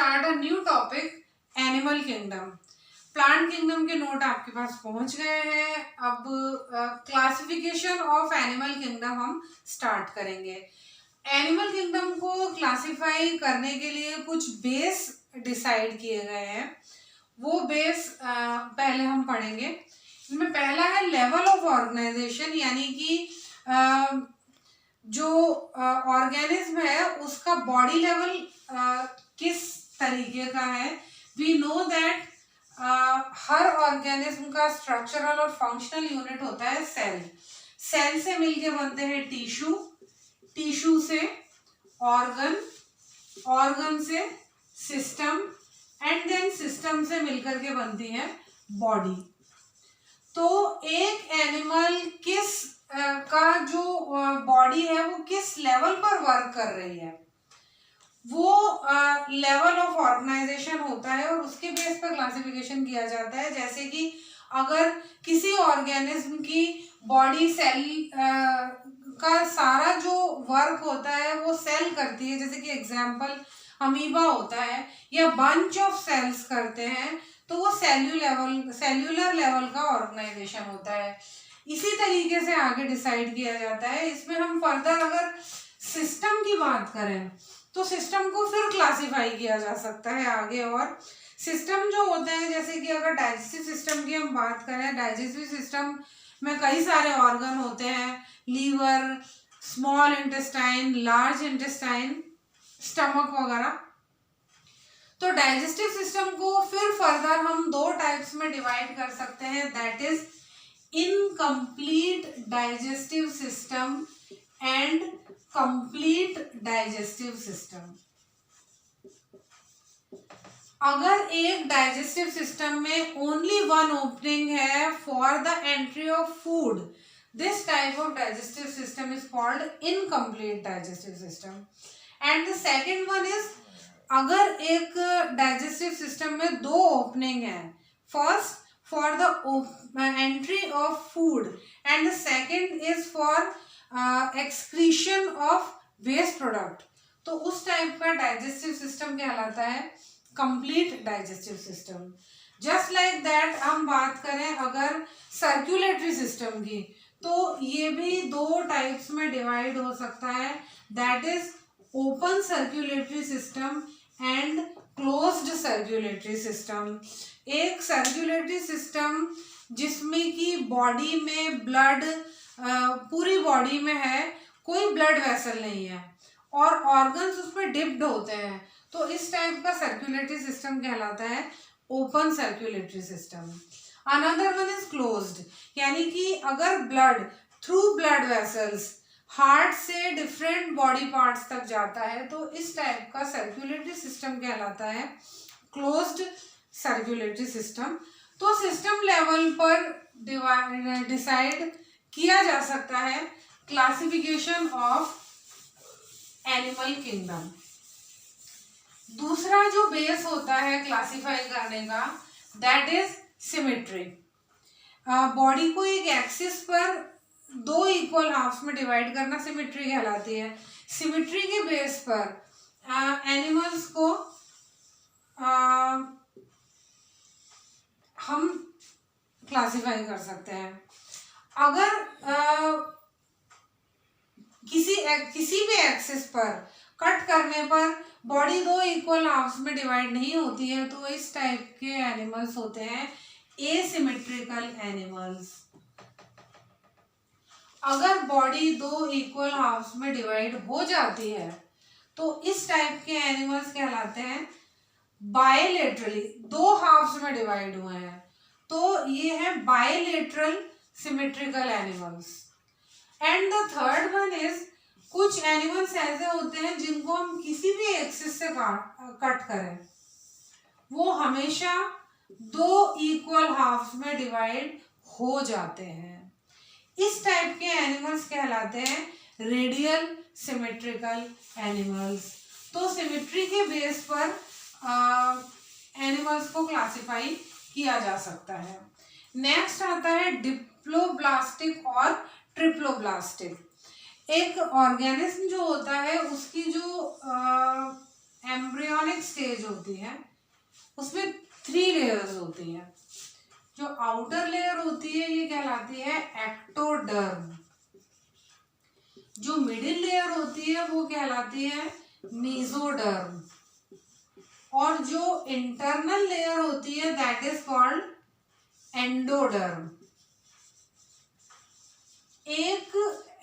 start a new topic, animal kingdom. Plant kingdom के note आपके पास पहुंच गए हैं। अब क्लासिफिकेशन ऑफ एनिमल किंगडम हम स्टार्ट करेंगे। एनिमल किंगडम को क्लासिफाई करने के लिए कुछ बेस डिसाइड किए गए हैं। वो बेस पहले हम पढ़ेंगे। इनमें पहला है लेवल ऑफ ऑर्गेनाइजेशन, यानी कि जो ऑर्गेनिज्म है उसका बॉडी लेवल किस तरीके का है। वी नो दैट हर ऑर्गेनिज्म का स्ट्रक्चरल और फंक्शनल यूनिट होता है सेल। सेल से मिलके बनते हैं टिश्यू, टिश्यू से ऑर्गन, ऑर्गन से सिस्टम, एंड देन सिस्टम से मिलकर के बनती है बॉडी। तो एक एनिमल किस का जो बॉडी है वो किस लेवल पर वर्क कर रही है, वो लेवल ऑफ ऑर्गेनाइजेशन होता है और उसके बेस पर क्लासिफिकेशन किया जाता है। जैसे कि अगर किसी ऑर्गेनिज्म की बॉडी सेल का सारा जो वर्क होता है वो सेल करती है, जैसे कि एग्जांपल अमीबा होता है या बंच ऑफ सेल्स करते हैं, तो वो सेल्यूलर लेवल का ऑर्गेनाइजेशन होता है। इसी तरीके से आगे डिसाइड किया जाता है। इसमें हम फर्दर अगर सिस्टम की बात करें तो सिस्टम को फिर क्लासिफाई किया जा सकता है आगे। और सिस्टम जो होते हैं, जैसे कि अगर डाइजेस्टिव सिस्टम की हम बात करें, डाइजेस्टिव सिस्टम में कई सारे ऑर्गन होते हैं, liver, small intestine, large intestine, stomach वगैरह। तो डाइजेस्टिव सिस्टम को फिर फर्दर हम दो टाइप्स में डिवाइड कर सकते हैं, that is incomplete digestive system and complete digestive system. अगर एक डाइजेस्टिव सिस्टम में ओनली वन ओपनिंग है for the entry of food, this type of digestive system is called incomplete digestive system. And the second one is, अगर एक digestive system में दो opening है, first for the entry of food and the second is for excretion of waste product, तो उस type का digestive system कहलाता है complete digestive system. Just like that हम बात करें अगर सर्कुलेटरी सिस्टम की, तो ये भी दो टाइप्स में डिवाइड हो सकता है, that is open circulatory system and closed circulatory system. एक सर्कुलेटरी सिस्टम जिसमें कि बॉडी में ब्लड पूरी बॉडी में है, कोई ब्लड वेसल नहीं है और ऑर्गन्स उसमें डिप्ड होते हैं, तो इस टाइप का सर्कुलेटरी सिस्टम कहलाता है open circulatory system. Another one is closed, यानी कि अगर blood through blood vessels heart से डिफरेंट बॉडी पार्ट्स तक जाता है, तो इस टाइप का सर्कुलेटरी सिस्टम कहलाता है क्लोज्ड सर्कुलेटरी सिस्टम। तो सिस्टम लेवल पर डिसाइड किया जा सकता है क्लासिफिकेशन ऑफ एनिमल किंगडम। दूसरा जो बेस होता है क्लासिफाई करने का, दैट इज सिमेट्री। बॉडी को एक एक्सिस पर दो इक्वल हाफ्स में डिवाइड करना सिमेट्री कहलाती है। सिमेट्री के बेस पर एनिमल्स को हम क्लासिफाई कर सकते हैं। अगर किसी भी एक्सिस पर कट करने पर बॉडी दो इक्वल हाफ्स में डिवाइड नहीं होती है, तो इस टाइप के एनिमल्स होते हैं एसिमेट्रिकल एनिमल्स। अगर बॉडी दो इक्वल हाफ्स में डिवाइड हो जाती है, तो इस टाइप के एनिमल्स कहलाते हैं बायलेटरली, दो हाफ्स में डिवाइड हुए हैं, तो ये है bilateral symmetrical animals. And the third one is, कुछ एनिमल्स ऐसे होते हैं जिनको हम किसी भी एक्सिस से कट करें, वो हमेशा दो इक्वल हाफ्स में डिवाइड हो जाते हैं। इस टाइप के एनिमल्स कहलाते हैं रेडियल सिमेट्रिकल एनिमल्स। तो सिमेट्री के बेस पर एनिमल्स को क्लासिफाई किया जा सकता है। नेक्स्ट आता है डिप्लोब्लास्टिक और ट्रिप्लोब्लास्टिक। एक ऑर्गेनिज्म जो होता है उसकी जो एम्ब्रियोनिक एम्ब्रियोनिक स्टेज होती है उसमें 3 लेयर्स होती हैं। जो आउटर लेयर होती है ये कहलाती है एक्टोडर्म, जो मिडिल लेयर होती है वो कहलाती है मेसोडर्म, और जो इंटरनल लेयर होती है दैट इज कॉल्ड एंडोडर्म। एक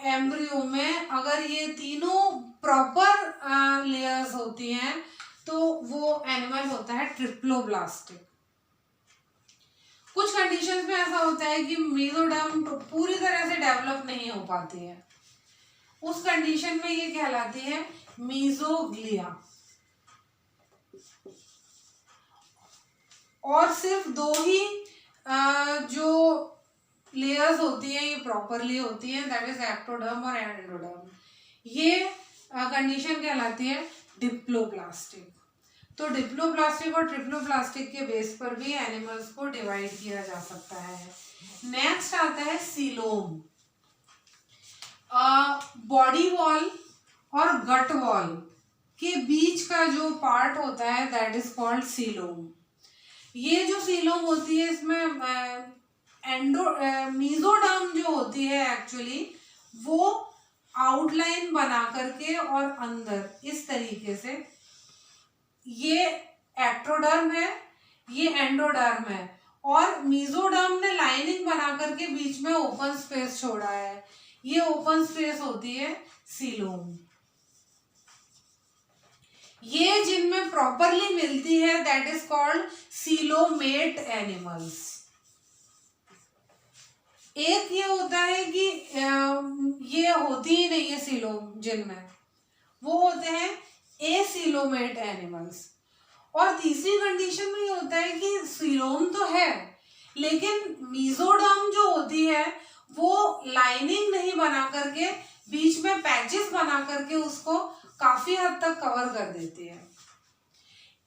एम्ब्रियो में अगर ये तीनों प्रॉपर लेयर्स होती हैं तो वो एनिमल होता है ट्रिप्लोब्लास्टिक। कुछ कंडीशंस में ऐसा होता है कि मेसोडर्म पूरी तरह से डेवलप नहीं हो पाती है, उस कंडीशन में ये कहलाती है मीजोग्लिया। और सिर्फ 2 ही जो लेयर्स होती है ये प्रॉपरली होती है, दैट इज एक्टोडर्म और एंडोडर्म। ये कंडीशन कहलाती है डिप्लोब्लास्टिक। तो डिप्लोब्लास्टिक और ट्रिप्लोब्लास्टिक के बेस पर भी एनिमल्स को डिवाइड किया जा सकता है। नेक्स्ट आता है सीलोम। बॉडी वॉल और गट वॉल के बीच का जो पार्ट होता है दैट इज कॉल्ड सीलोम। ये जो सीलोम होती है इसमें मेसोडर्म जो होती है एक्चुअली वो आउटलाइन बना करके और अंदर इस तरीके से, ये एक्टोडर्म है ये एंडोडर्म है, और मेसोडर्म ने लाइनिंग बना करके बीच में ओपन स्पेस छोड़ा है, ये ओपन स्पेस होती है सीलोम। ये जिनमें प्रॉपरली मिलती है that is called coelomate animals. एक ये होता है कि ये होती ही नहीं है सीलोम जिनमें, वो होते हैं एसीलोमेट एनिमल्स। और तीसरी कंडीशन में ये होता है कि सीलोम तो है लेकिन मेसोडर्म जो होती है वो लाइनिंग नहीं बना करके बीच में पैचेस बना करके उसको काफी हद तक कवर कर देती है।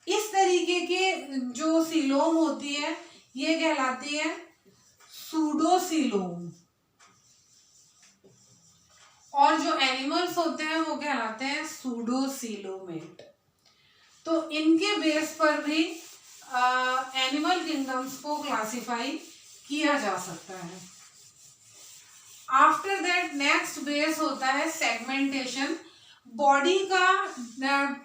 इस तरीके के जो सीलोम होती है ये कहलाती है सूडोसीलोम, और जो एनिमल्स होते हैं वो कहलाते हैं सूडोसीलोमेट। तो इनके बेस पर भी एनिमल किंगडम्स को क्लासिफाई किया जा सकता है। आफ्टर दैट नेक्स्ट बेस होता है सेगमेंटेशन। बॉडी का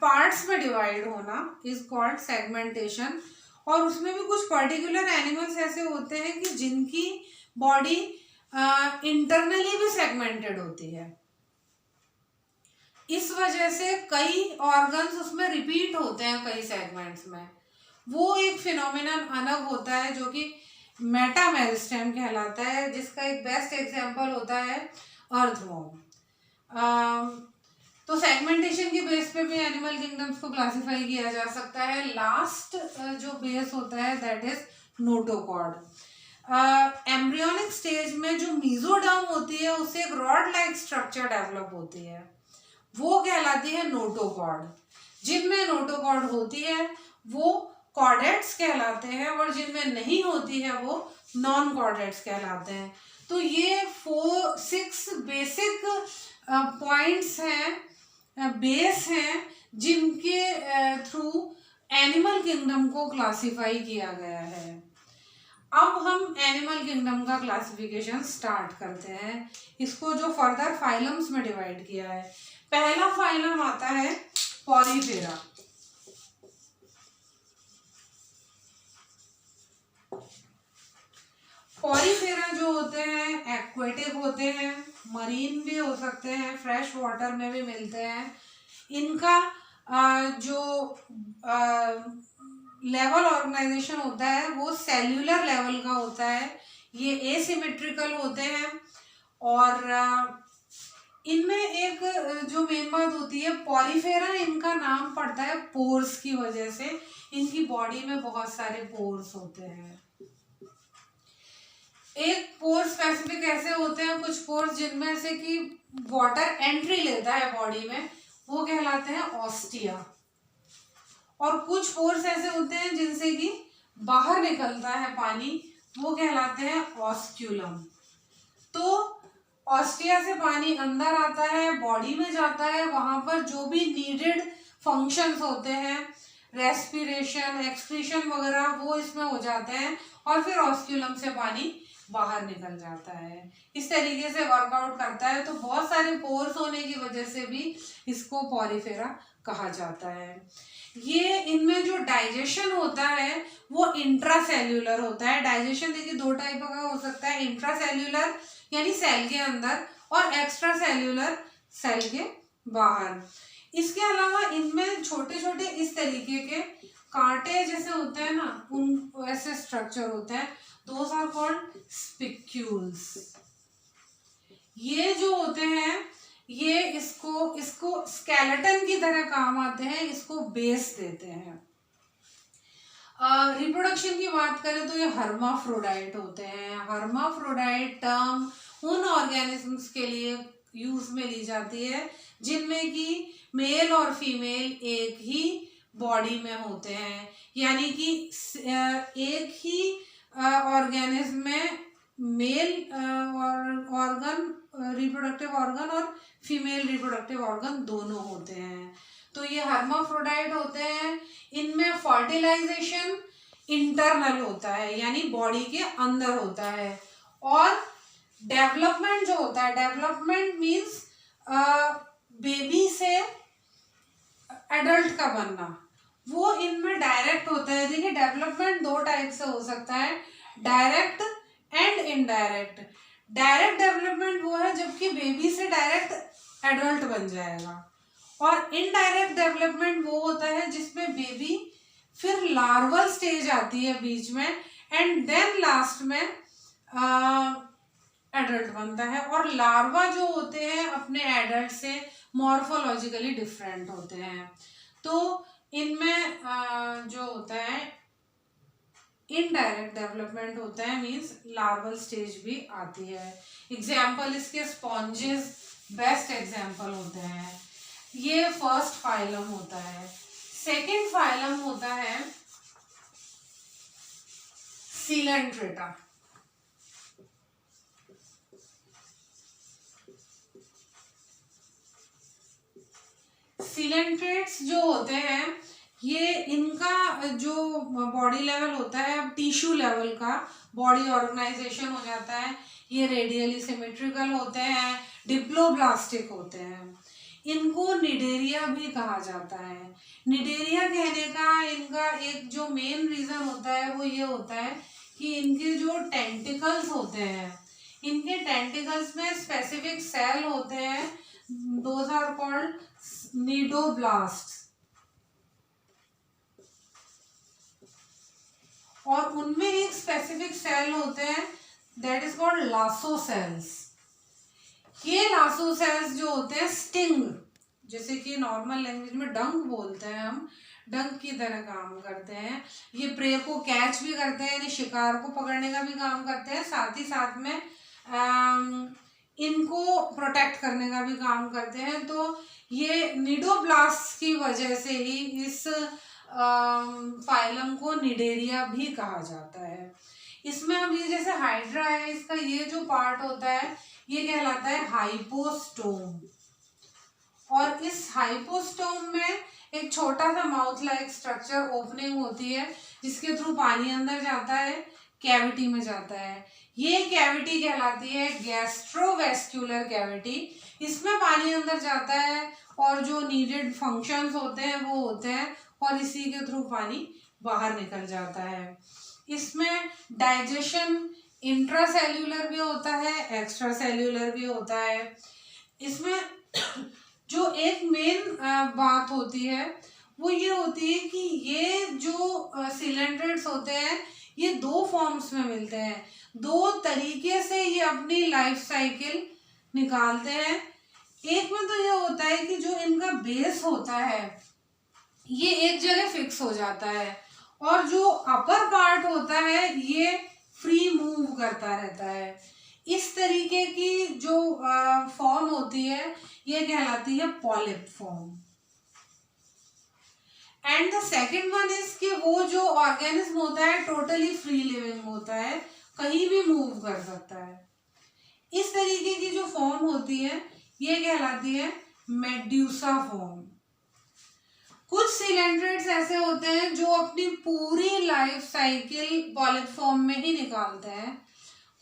पार्ट्स में डिवाइड होना इज कॉल्ड सेगमेंटेशन। और उसमें भी कुछ पर्टिकुलर एनिमल्स ऐसे होते हैं कि जिनकी बॉडी इंटरनली भी सेगमेंटेड होती है, इस वजह से कई ऑर्गन्स उसमें रिपीट होते हैं कई सेगमेंट्स में। वो एक फिनोमिनन अलग होता है जो कि मेटामेरिस्टेम कहलाता है, जिसका एक बेस्ट एग्जांपल होता है अर्थवॉर्म। तो सेगमेंटेशन के बेस पे भी एनिमल किंगडम्स को क्लासिफाई किया जा सकता है। लास्ट जो बेस होता है that is notochord. Embryonic stage में जो मेसोडर्म होती है उससे एक रॉड लाइक स्ट्रक्चर डेवलप होती है, वो कहलाती है नोटोकॉर्ड। जिनमें नोटोकॉर्ड होती है वो कॉर्डेट्स कहलाते हैं, और जिनमें नहीं होती है वो नॉन कॉर्डेट्स कहलाते हैं। तो ये 6 बेसिक पॉइंट्स हैं, बेस हैं, जिनके थ्रू एनिमल किंगडम को क्लासिफाई किया गया है। अब हम एनिमल किंगडम का क्लासिफिकेशन स्टार्ट करते हैं। इसको जो फर्दर फाइलम्स में डिवाइड किया है, पहला फाइलम आता है पॉरीफेरा। पॉरीफेरा जो होते हैं एक्वेटिक होते हैं, मरीन भी हो सकते हैं, फ्रेश वाटर में भी मिलते हैं। इनका जो लेवल ऑर्गेनाइजेशन होता है वो सेल्यूलर लेवल का होता है। ये एसिमेट्रिकल होते हैं, और इनमें एक जो मेन बात होती है, पॉरीफेरा इनका नाम पड़ता है पोर्स की वजह से। इनकी बॉडी में बहुत सारे पोर्स होते हैं। एक पोर स्पेसिफिक ऐसे होते हैं, कुछ पोर्स जिनमें से कि वाटर एंट्री लेता है बॉडी में, वो कहलाते हैं ऑस्टिया। और कुछ पोर्स ऐसे होते हैं जिनसे कि बाहर निकलता है पानी, वो कहलाते हैं ऑस्क्यूलम। तो ऑस्टिया से पानी अंदर आता है, बॉडी में जाता है, वहां पर जो भी नीडेड फंक्शंस होते हैं रेस्पिरेशन, एक्सक्रीशन वगैरह वो इसमें हो जाते हैं और फिर ऑस्क्यूलम से पानी बाहर निकल जाता है। इस तरीके से वर्कआउट करता है। तो बहुत सारे पोर्स होने की वजह से भी इसको पॉरीफेरा कहा जाता है। ये इनमें जो डाइजेशन होता है वो इंट्रासेल्यूलर होता है। डाइजेशन देखिए दो टाइप का हो सकता है, इंट्रासेल्यूलर यानी सेल के अंदर और एक्स्ट्रा सेल्यूलर सेल के बाहर। इसके अलावा इनमें छोटे छोटे इस तरीके के कांटे जैसे होते हैं ना, उन वैसे स्ट्रक्चर होते हैं, दोस आर कॉल्ड स्पिक्यूल्स। ये जो होते हैं ये इसको स्केलेटन की तरह काम आते हैं, इसको बेस देते हैं। रिप्रोडक्शन की बात करें तो ये हर्माफ्रोडाइट होते हैं। हर्माफ्रोडाइट टर्म उन ऑर्गेनिजम्स के लिए यूज में ली जाती है जिनमें कि मेल और फीमेल एक ही बॉडी में होते हैं, यानी कि एक ही ऑर्गेनिज्म में मेल ऑर्गन रिप्रोडक्टिव ऑर्गन और फीमेल रिप्रोडक्टिव ऑर्गन दोनों होते हैं। तो ये हर्माफ्रोडाइट होते हैं। इनमें फर्टिलाइजेशन इंटरनल होता है यानी बॉडी के अंदर होता है, और डेवलपमेंट जो होता है, डेवलपमेंट मीन्स बेबी से एडल्ट का बनना, वो इनमें डायरेक्ट होता है। देखिए डेवलपमेंट दो टाइप से हो सकता है, direct and indirect. Direct development वो है जबकि बेबी से डायरेक्ट एडल्ट बन जाएगा, और इनडायरेक्ट डेवलपमेंट वो होता है जिसमें बेबी फिर लार्वल स्टेज आती है बीच में एंड देन लास्ट में एडल्ट बनता है। और लार्वा जो होते हैं अपने एडल्ट से मॉर्फोलॉजिकली डिफरेंट होते हैं। तो इनमें जो होता है इनडायरेक्ट डेवलपमेंट होता है, मीन्स लार्वल स्टेज भी आती है। एग्जाम्पल इसके स्पॉन्जेस बेस्ट एग्जाम्पल होते हैं। ये फर्स्ट फाइलम होता है। सेकेंड फाइलम होता है सीलेंट्रेटा। सीलेंट्रेट्स जो होते हैं ये इनका जो बॉडी लेवल होता है अब टिश्यू लेवल का बॉडी ऑर्गेनाइजेशन हो जाता है। ये रेडियली सिमेट्रिकल होते हैं, डिप्लोब्लास्टिक होते हैं। इनको निडेरिया भी कहा जाता है। निडेरिया कहने का इनका एक जो मेन रीजन होता है वो ये होता है कि इनके जो टेंटिकल्स होते हैं, इनके टेंटिकल्स में स्पेसिफिक सेल होते हैं, दोज आर कॉल्ड निडोब्लास्ट, और उनमें एक स्पेसिफिक सेल होते हैं that is called lasso cells. ये लासो सेल्स जो होते हैं स्टिंग, जैसे कि नॉर्मल लैंग्वेज में डंक बोलते हैं, हम डंक की तरह काम करते हैं। ये प्रे को कैच भी करते हैं यानी शिकार को पकड़ने का भी काम करते हैं, साथ ही साथ में इनको प्रोटेक्ट करने का भी काम करते हैं। तो ये निडोब्लास्ट की वजह से ही इस फाइलम को निडेरिया भी कहा जाता है। इसमें अब ये जैसे हाइड्रा है, इसका ये जो पार्ट होता है ये कहलाता है हाइपोस्टोम, और इस हाइपोस्टोम में एक छोटा सा माउथ लाइक स्ट्रक्चर ओपनिंग होती है जिसके थ्रू पानी अंदर जाता है, कैविटी में जाता है। ये कैविटी कहलाती है गैस्ट्रोवेस्क्यूलर कैविटी। इसमें पानी अंदर जाता है और जो नीडेड फंक्शंस होते हैं वो होते हैं, और इसी के थ्रू पानी बाहर निकल जाता है। इसमें डाइजेशन इंट्रासेल्यूलर भी होता है, एक्स्ट्रा सेल्यूलर भी होता है। इसमें जो एक मेन बात होती है वो ये होती है कि ये जो सिलेंड्रेट्स होते हैं ये दो फॉर्म्स में मिलते हैं, दो तरीके से ये अपनी लाइफ साइकिल निकालते हैं। एक में तो ये होता है कि जो इनका बेस होता है ये एक जगह फिक्स हो जाता है, और जो अपर पार्ट होता है ये फ्री मूव करता रहता है। इस तरीके की जो फॉर्म होती है ये कहलाती है polyp form. And the second one is कि वो जो ऑर्गेनिज्म होता है टोटली फ्री लिविंग होता है, कहीं भी मूव कर सकता है। इस तरीके की जो फॉर्म होती है ये कहलाती है मेड्यूसा फॉर्म। कुछ सिलेंड्रेट्स ऐसे होते हैं जो अपनी पूरी लाइफ साइकिल पॉलिप फॉर्म में ही निकालते हैं।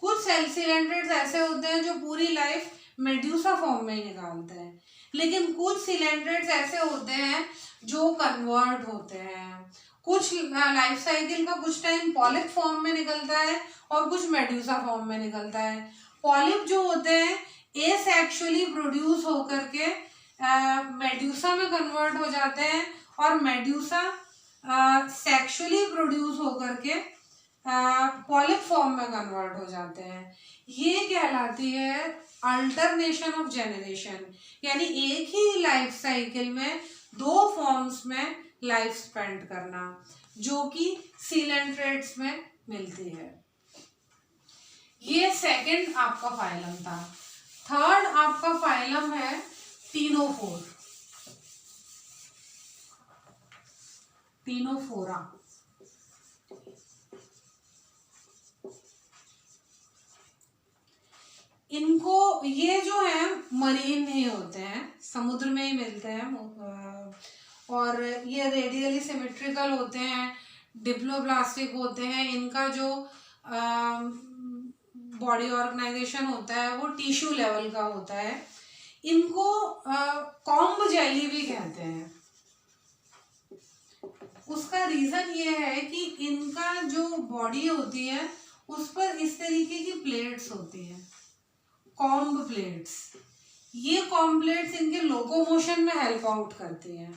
कुछ सेल सिलेंड्रेट्स ऐसे होते हैं जो पूरी लाइफ मेड्यूसा फॉर्म में ही निकालते हैं। लेकिन कुछ सिलेंड्रेट्स ऐसे होते हैं जो कन्वर्ट होते हैं। कुछ लाइफ साइकिल का कुछ टाइम पॉलिप फॉर्म में निकलता है और कुछ मेड्यूसा फॉर्म में निकलता है। पॉलिप जो होते हैं एसेक्सुअली प्रोड्यूस होकर के मेड्यूसा में कन्वर्ट हो जाते हैं और मेड्यूसा सेक्सुअली प्रोड्यूस होकर के पॉलिप फॉर्म में कन्वर्ट हो जाते हैं। ये कहलाती है अल्टरनेशन ऑफ जेनरेशन, यानी एक ही लाइफ साइकिल में दो फॉर्म्स में लाइफ स्पेंड करना, जो कि सिलेंड्रेट्स में मिलती है। ये सेकंड आपका फाइलम था। थर्ड आपका फाइलम है टीनोफोर, टीनोफोरा। इनको, ये जो है मरीन ही होते हैं, समुद्र में ही मिलते हैं और ये रेडियली सिमेट्रिकल होते हैं, डिप्लोब्लास्टिक होते हैं। इनका जो बॉडी ऑर्गेनाइजेशन होता है वो टिश्यू लेवल का होता है। इनको कॉम्ब जेली भी कहते हैं। उसका रीजन ये है कि इनका जो बॉडी होती है उस पर इस तरीके की प्लेट्स होती हैं, कॉम्ब प्लेट्स। ये कॉम्ब प्लेट्स इनके लोकोमोशन में हेल्प आउट करती हैं।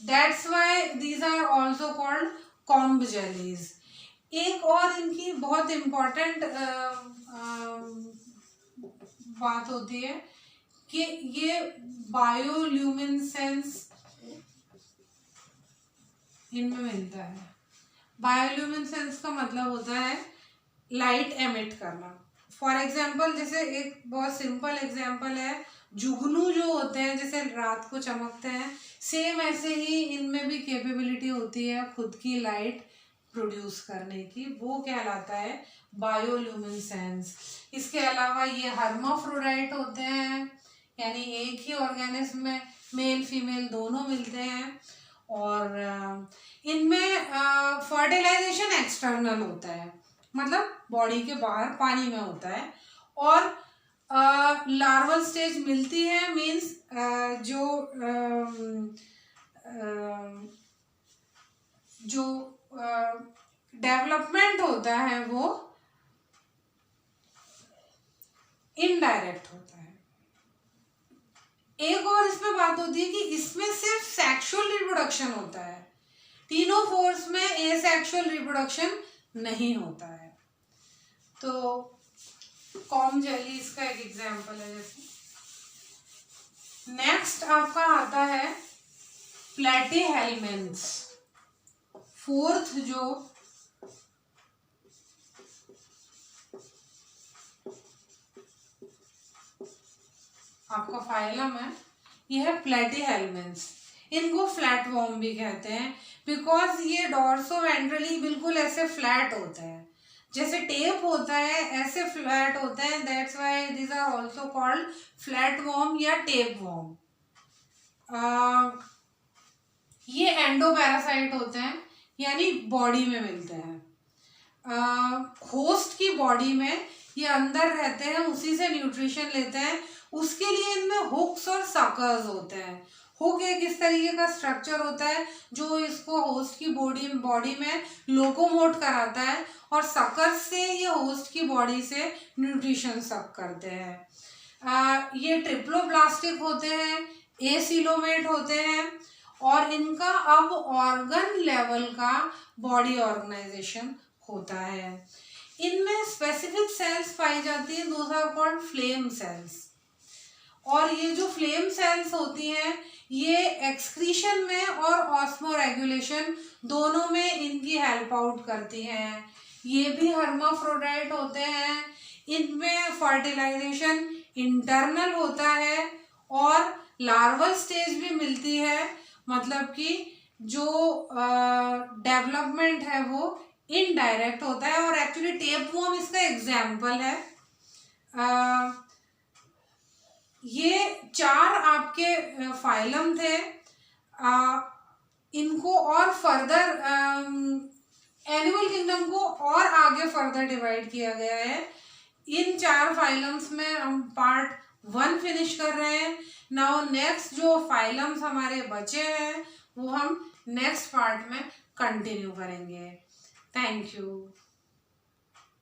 That's why these are also called comb jellies. एक और इनकी बहुत इम्पोर्टेंट बात होती है कि ये बायोल्यूमिनेसेंस इनमें मिलता है। बायोल्यूमिनेसेंस का मतलब होता है लाइट एमिट करना। फॉर एग्जाम्पल, जैसे एक बहुत सिंपल एग्जाम्पल है, जुगनू जो होते हैं जैसे रात को चमकते हैं, सेम ऐसे ही इनमें भी कैपेबिलिटी होती है खुद की लाइट प्रोड्यूस करने की। वो कहलाता है बायोल्यूमिनेसेंस। इसके अलावा ये हर्माफ्रोडाइट होते हैं, यानी एक ही ऑर्गेनिज्म में मेल फीमेल दोनों मिलते हैं। और इनमें फर्टिलाइजेशन एक्सटर्नल होता है, मतलब बॉडी के बाहर पानी में होता है। और लार्वल स्टेज मिलती है, मीन्स जो डेवलपमेंट होता है वो इनडायरेक्ट होता है। एक और इसमें बात होती है कि इसमें सिर्फ सेक्सुअल रिप्रोडक्शन होता है, टीनोफोर्स में एसेक्सुअल रिप्रोडक्शन नहीं होता है। तो कॉम्ब जेली इसका एक एग्जाम्पल है। जैसे नेक्स्ट आपका आता है प्लेटीहेल्मिन्थ्स। फोर्थ जो आपका फाइलम है यह है प्लेटीहेल्मिन्थ्स। इनको फ्लैट वॉर्म भी कहते हैं बिकॉज ये डॉर्सोवेंट्रली बिल्कुल ऐसे फ्लैट होते हैं, जैसे टेप होता है ऐसे फ्लैट होते हैं। That's why these are also called flat worm या टेप वॉर्म। ये एंडोपैरासाइट होते हैं, यानी बॉडी में मिलते हैं। होस्ट की बॉडी में ये अंदर रहते हैं, उसी से न्यूट्रिशन लेते हैं। उसके लिए इनमें हुक्स और सकर्स होते हैं। हुक एक इस तरीके का स्ट्रक्चर होता है जो इसको होस्ट की बॉडी में लोकोमोट कराता है, और सकर्स से ये होस्ट की बॉडी से न्यूट्रिशन सक करते हैं। ये ट्रिप्लोब्लास्टिक होते हैं, एसिलोमेट होते हैं, और इनका अब ऑर्गन लेवल का बॉडी ऑर्गेनाइजेशन होता है। इनमें स्पेसिफिक सेल्स पाई जाती हैं, those are called flame cells. और ये जो फ्लेम सेल्स होती हैं ये एक्सक्रीशन में और ऑस्मोरेगुलेशन दोनों में इनकी हेल्प आउट करती हैं। ये भी हर्माफ्रोडाइट होते हैं। इनमें फर्टिलाइजेशन इंटरनल होता है और लार्वल स्टेज भी मिलती है, मतलब कि जो डेवलपमेंट है वो इनडायरेक्ट होता है। और एक्चुअली टेपवॉर्म इसका एग्जाम्पल है। ये चार आपके फाइलम थे। इनको और फर्दर एनिमल किंगडम को और आगे फर्दर डिवाइड किया गया है। इन 4 फाइलम्स में हम पार्ट 1 फिनिश कर रहे हैं। नाउ नेक्स्ट जो फाइलम्स हमारे बचे हैं वो हम नेक्स्ट पार्ट में कंटिन्यू करेंगे। Thank you.